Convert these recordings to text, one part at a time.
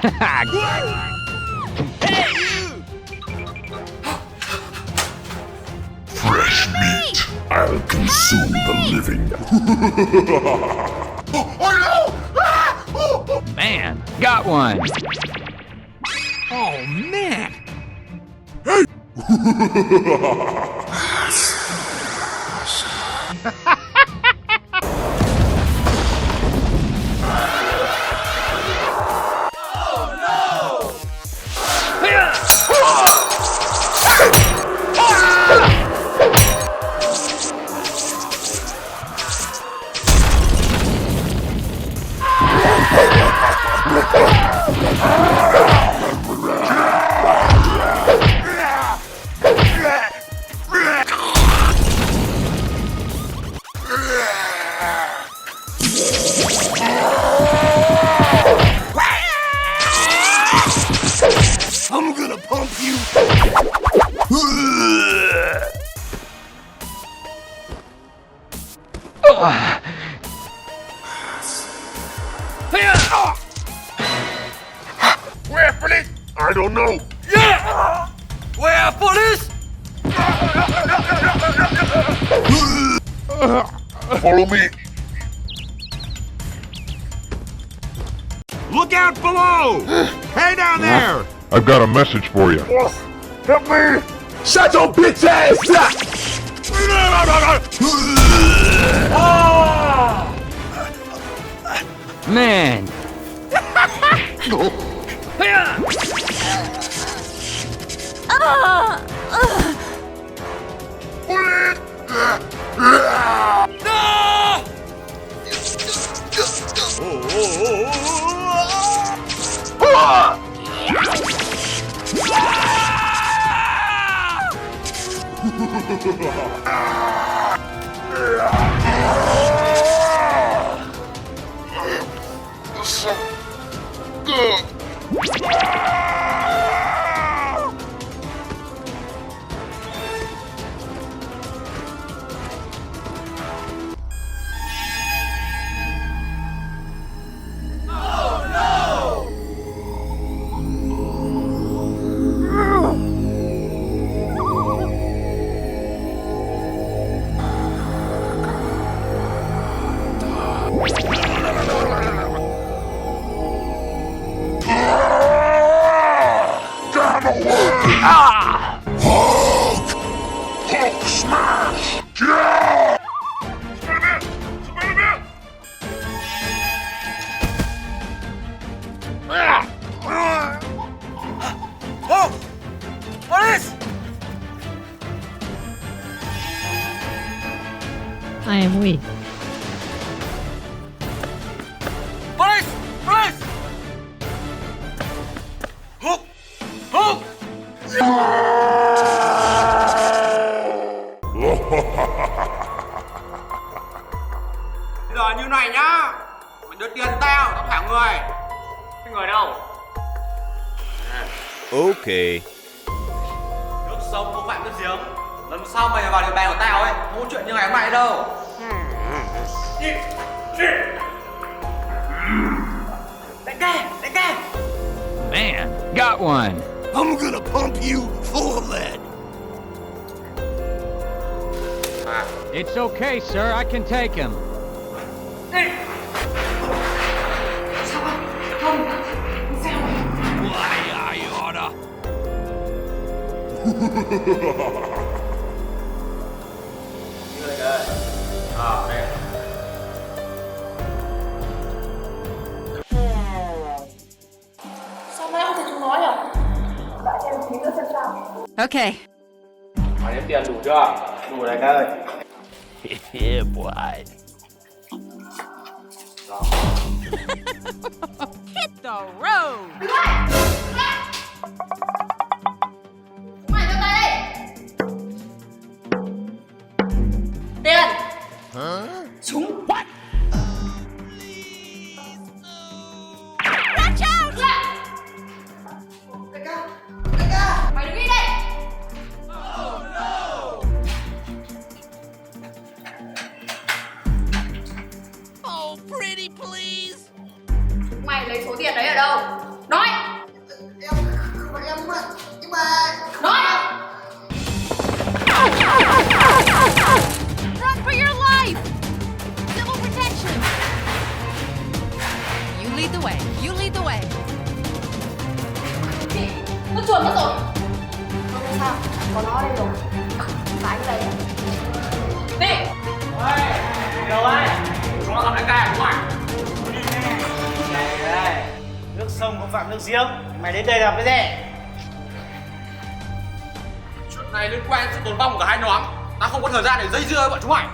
Fresh meat. I'll consume the living. Oh no! Man, got one. Oh, man. I'm gonna pump you. Where, police? I don't know. Yeah! Where, police? Follow me. Look out below! Hey down there! I've got a message for you. Help me! Shut your bitch ass up! Man. Hulk! Hulk smash! Yeah! Spiderman! Oh! Police! I am weak. Police! Police! Hook! Hook! Bây giờ như này nhá, mày đưa tiền tao, tao thả người. Cái người đâu? Ok. Nước sông không phải nước giếng. Lần sau mày vào địa bàn của tao ấy, không có chuyện như ngày hôm nay đâu. Đánh ca, đánh ca. Man, got one. I'm gonna pump you full of lead. It's okay, sir. I can take him. Why are you order? Đây. Sao nãy không thấy chúng nó nhỉ? Đợi em tí nữa xem sao. Okay. Mày đếm tiền đủ chưa? Đủ này ơi. Yeah, boy. Hit the road. Mày đưa tay đây. Tiền. Súng. What? Watch out! Đại ca, mày đứng đi đây. Oh, pretty please. Mày lấy số tiền đấy ở đâu? Nói. Em mà nhưng mà nói. Run for your life! Civil protection! You lead the way. You lead the way. Chị, nó chuồn mất rồi. Không sao, có nó đây rồi. Đánh đây. Đi. Đâu ấy? Chúng nó làm đại ca đúng không? Đây, nước sông không phạm nước giếng. Mày đến đây làm cái gì? Chuyện này liên quan đến sự tồn vong của cả hai nhóm. Tao không có thời gian để dây dưa với bọn chúng mày.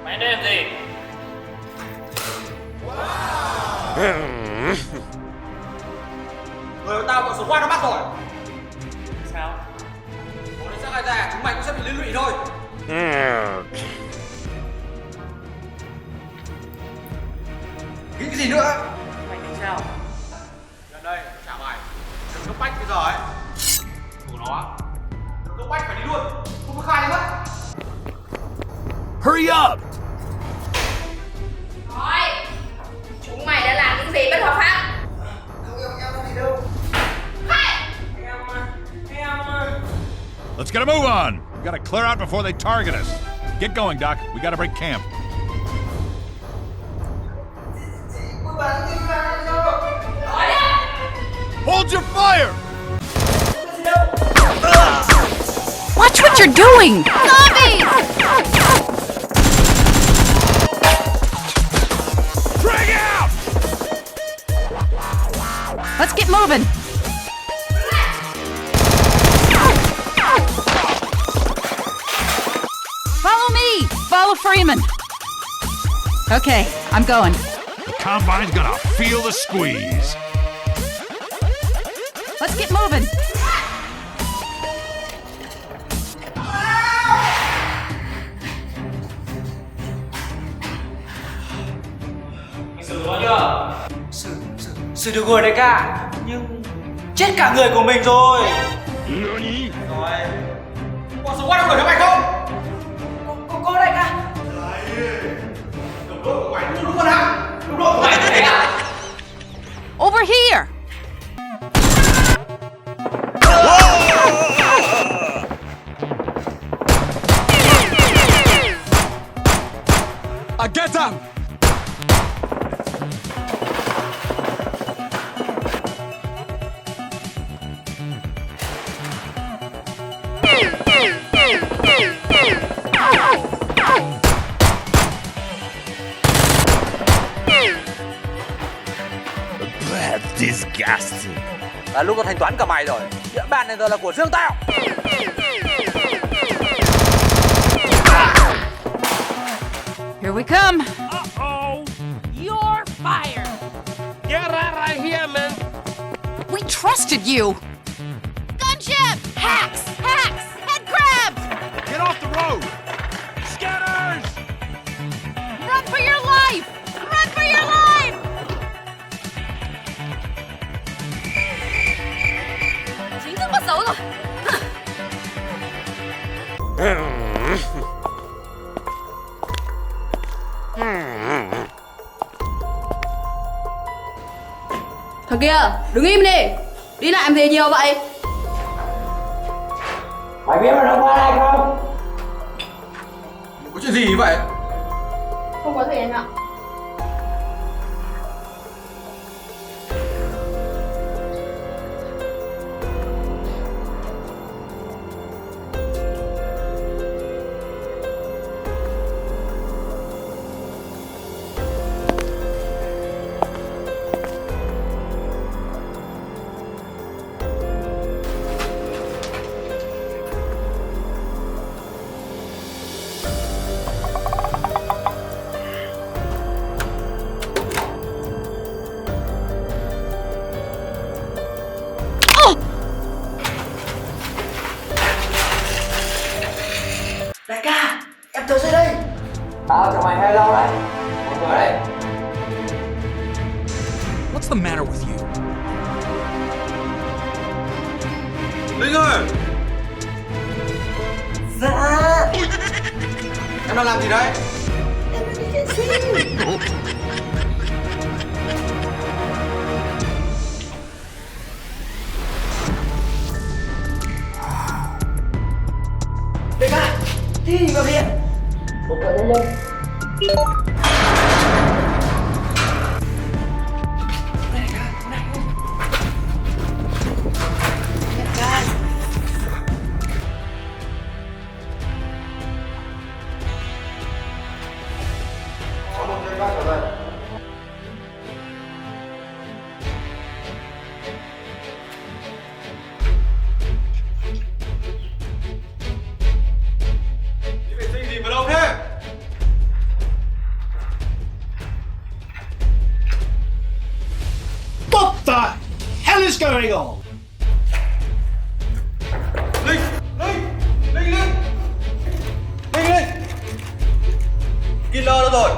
Mày đến làm gì? Người của tao bọn số qua nó bắt rồi. Sao? Bố đến sẽ ra, chúng mày cũng sẽ bị liên lụy thôi. Nghĩ cái gì nữa? Mày tính sao? Gần đây, trả mày. Đừng cấp bách bây giờ ấy. Của nó. Đừng cấp bách phải đi luôn. Không có khai đi mất. Hurry up! Nói. Chúng mày đã làm những gì bất hợp pháp? Let's get a move on. We gotta clear out before they target us. Get going, Doc. We gotta break camp. Hold your fire! Watch what you're doing! Zombies! Drag out! Let's get moving! Follow me! Follow Freeman! Okay, I'm going. The Combine's gonna feel the squeeze. Let's get moving! Xử nó chưa? Xử được rồi đấy cả. Nhưng chết cả người của mình rồi. Nani? Rồi. Bọn số qua đã đuổi theo mày không? Cô đại ca. Đồng đội của mày đúng con hả? Đồng đội của mày thế à? Over here! I get them! That's disgusting. Là lúc tao thanh toán cả mày rồi. Địa bàn này giờ là của riêng tao. Here we come! Uh-oh! You're fired! Get out of here, man! We trusted you! Gunship! Hacks! Hacks! Head crabs! Get off the road! Scatters! Run for your life! Run for your life! Chính thức mất dấu rồi! Thằng kia, đứng im đi. Đi lại làm gì nhiều vậy? Mày biết nó qua đây không? Có chuyện gì vậy? Không có gì anh ạ. Đại ca, em tới dưới đây. Tao chờ mày hơi lâu đấy. Mọi người đây. What's the matter with you? Linh ơi! Dạ. Em đang làm gì đấy? Em đi vệ sinh. Thì mà viện. Một cỡ nhanh lên. Gì vào đâu thế? What the hell is going on? Linh! Killer đâu rồi?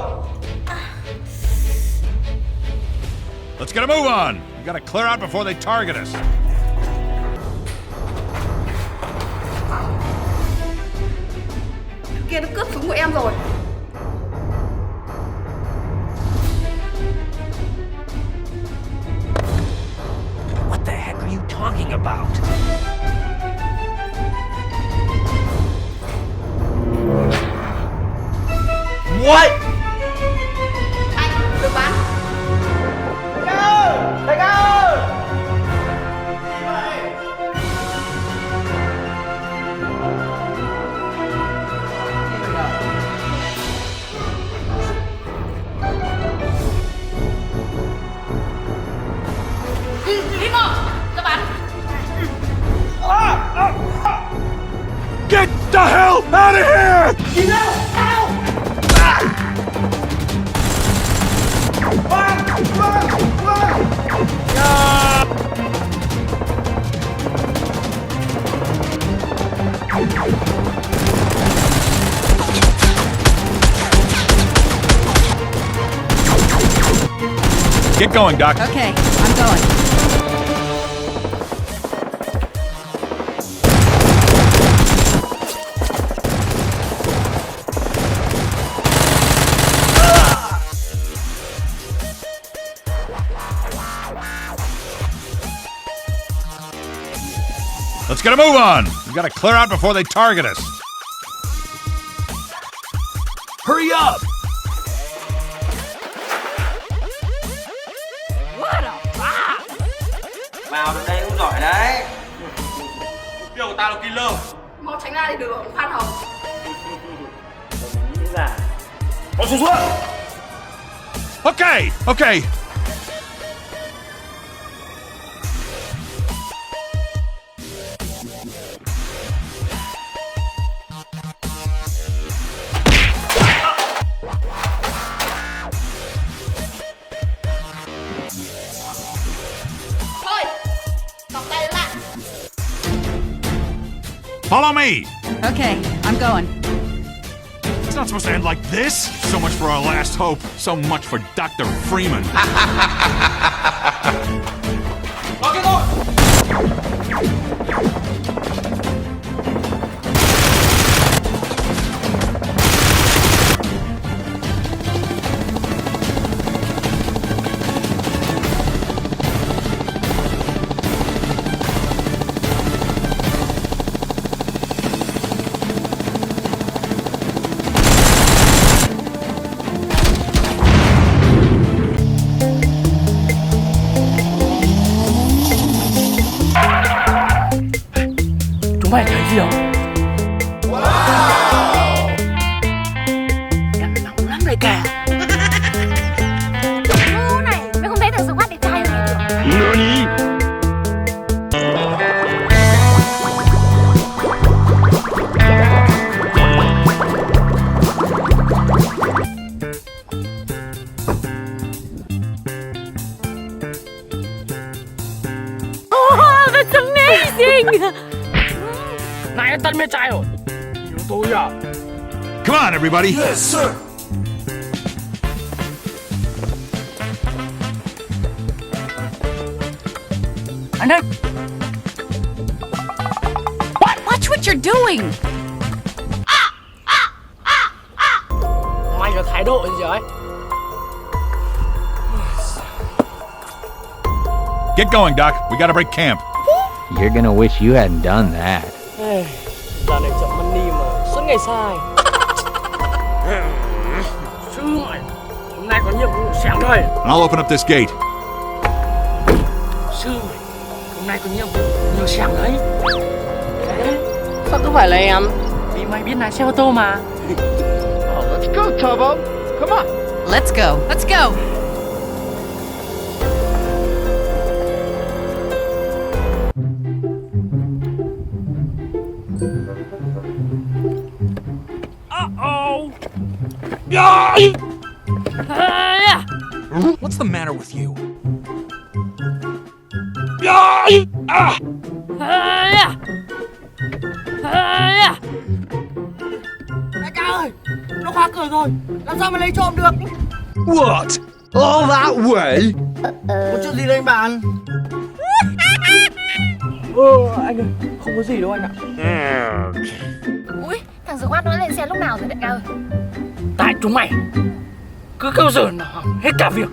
Let's get a move on. We gotta clear out before they target us. Kia nó cướp súng của em rồi. What the heck are you talking about? What? Anh, đừng bắn. Đại ca! Đi mau, ra bắn. Get the hell out of here! Get going, Doc. Okay, I'm going. Let's get a move on. We gotta clear out before they target us. Hurry up! What a bomb! Vào được đây cũng giỏi đấy. Mục tiêu của tao là killer. Mau tránh ra thì được, Phan Hồng. Nghĩ giả. Bọn xuống xuống! Okay, okay. Thôi, còng tay lại. Follow me. Okay, I'm going. It's not supposed to end like this. So much for our last hope. So much for Dr. Freeman. Đó kia thôi! Chúng mày thấy gì không? Em nóng lắm đây cả. Ngu này, mày không thấy thằng Squad đẹp trai này được. Nani? Oh, that's amazing! Này anh tân mê trai rồi. Yêu tôi à? Come on, everybody. Yes, sir! Anh ơi! Watch what you're doing! Mày có thái độ gì vậy? Get going, Doc. We gotta break camp. You're gonna wish you hadn't done that. Giờ này chậm money mà. Suốt ngày sai. Sư ơi, hôm nay có nhiệm vụ sáng đây. I'll open up this gate. Sư ơi, hôm nay có nhiệm vụ nhiều sáng đấy. Sao cứ phải là em? Vì mày biết lái xe ô tô mà. Let's go, Turbo. Come on. Let's go. Let's go. What's the matter with you? Đại ca ơi, nó khóa cửa rồi. Làm sao mà lấy trộm được? What? All that way? Có chuyện gì đây anh bạn? Anh ơi, không có gì đâu anh ạ. Ui, thằng Dược Quát nó lên xe lúc nào rồi đại ca ơi? Tại chúng mày cứ kêu giờ nào hết cả việc.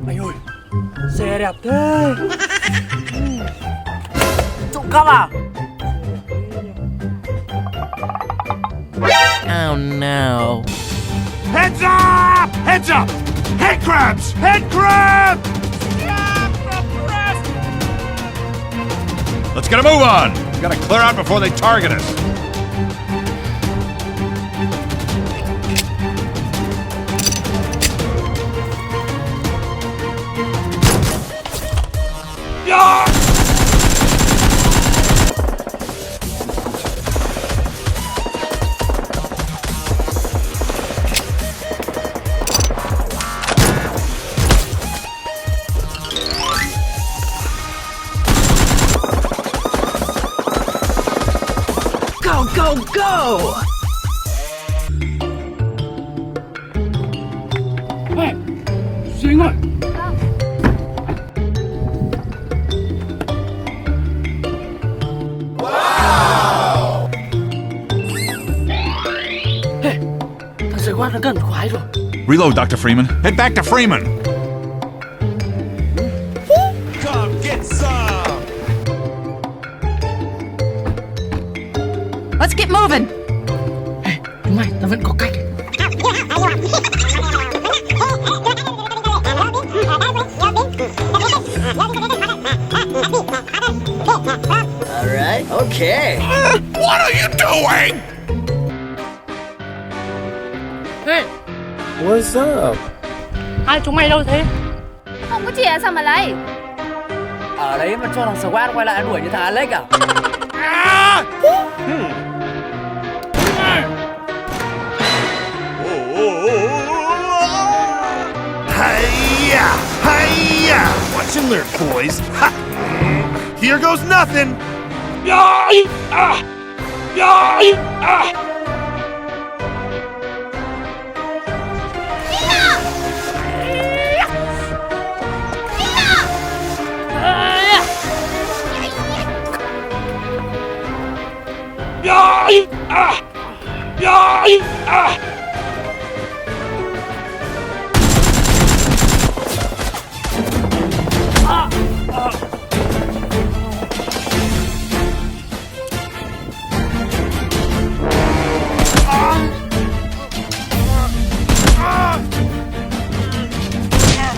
Anh ơi, xe đẹp thế. Trộm cắp à? Oh no. Heads up! Heads up! Head crabs! Head crabs! Let's get a move on! We gotta clear out before they target us. Go, go, go! Hey, Duyên ơi. Hey, thằng Duyên Quát nó gần khoái rồi. Reload, Dr. Freeman. Head back to Freeman. Come get some! Let's get moving. Hey, chúng mày, tao vẫn có cách. Alright, okay. What are you doing? Hey, What's up? hai chúng mày đâu thế? Không có chìa sao mà lấy? Ở đấy mà cho thằng Squad quay lại đuổi như thằng Alex à? Hiya! Hiya! Watch and learn, boys. Ha! Here goes nothing.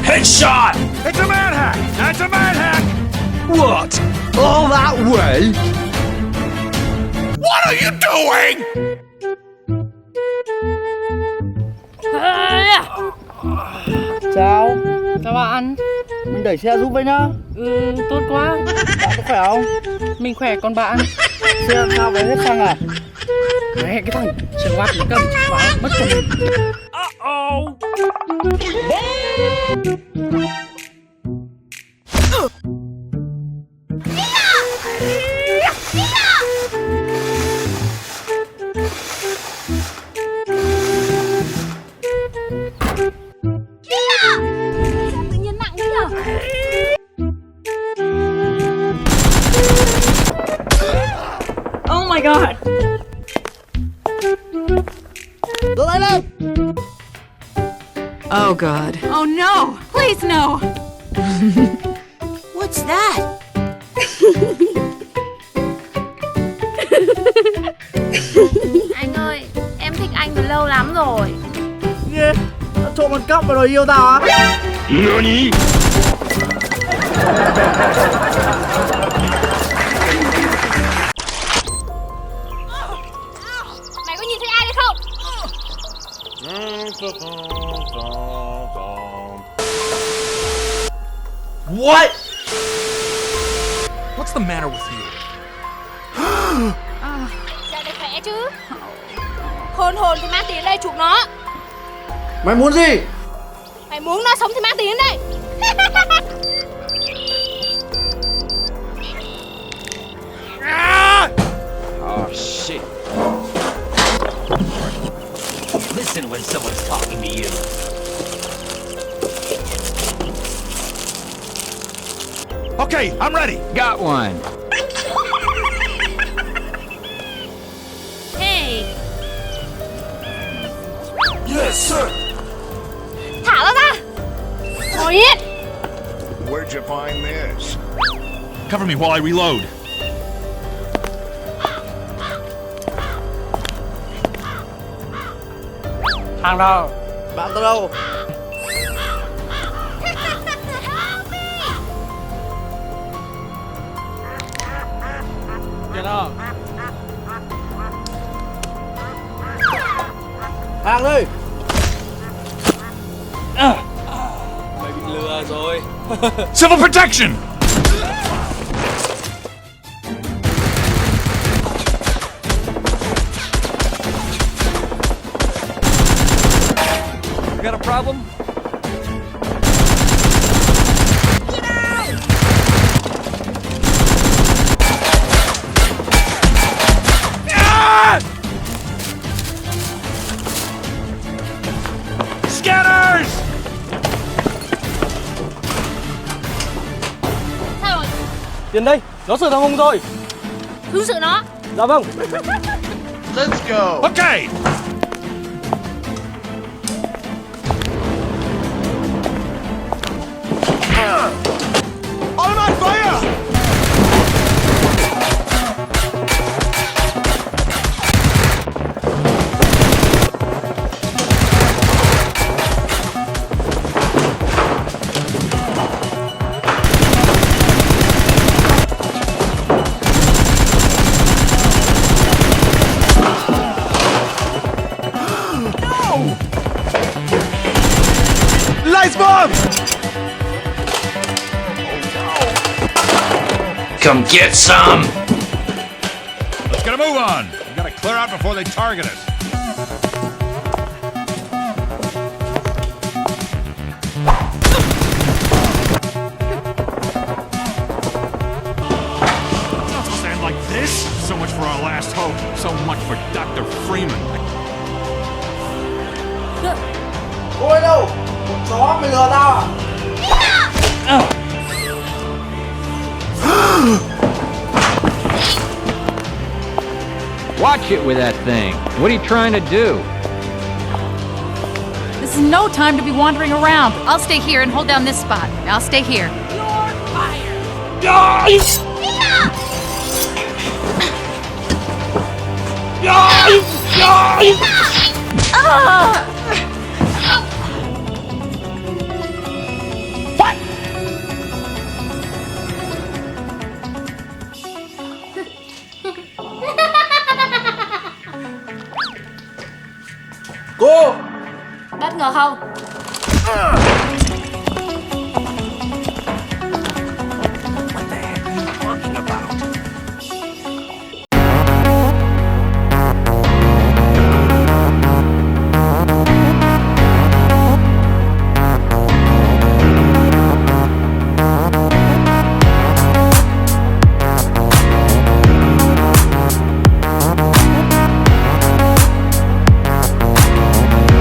Headshot! It's a manhack! That's a manhack! What? All that way? What are you doing? Chào. Chào bạn. Mình đẩy xe giúp với nhá. Tốt quá. Bạn có khỏe không? Mình khỏe, còn bạn? Xe làm sao vậy, hết xăng à? Đấy, cái thằng Squad nó cầm chìa khóa mất của mình. Tự nhiên nặng thế nhở? Oh my god. Oh god. Oh no! Please no! What's that? lắm rồi. Nghe, nó trộm một cốc vào rồi yêu tao á. Mày có nhìn thấy ai đấy không? What? What's the matter with you? Dạo này khỏe chứ? Hồn hồn thì mang tiền đến đây chuộc nó. Mày muốn gì? Mày muốn nó sống thì mang tiền đến đây. Oh, shit. Listen when someone's talking to you. Okay, I'm ready. Got one. Hey, Yes, sir. Thả nó ra. Ngồi yên. Where'd you find this? Cover me while I reload. Thằng đâu? Bạn tao đâu? Get up. Hàng ơi. Mày bị lừa rồi. Civil protection! You got a problem? Scanners! Sao rồi? Tiền đây, nó sửa thằng Hùng rồi. Thứ sự nó. Dạ vâng. Let's go. Okay! On my fire! Lights bomb! Come get some! Let's get a move on. We gotta clear out before they target us. Not supposed to end like this. So much for our last hope. So much for Dr. Freeman. Ôi đâu? Con chó mày lừa tao à? Watch it with that thing. What are you trying to do? this is no time to be wandering around. I'll stay here and hold down this spot. I'll stay here. Cô! Bất ngờ không?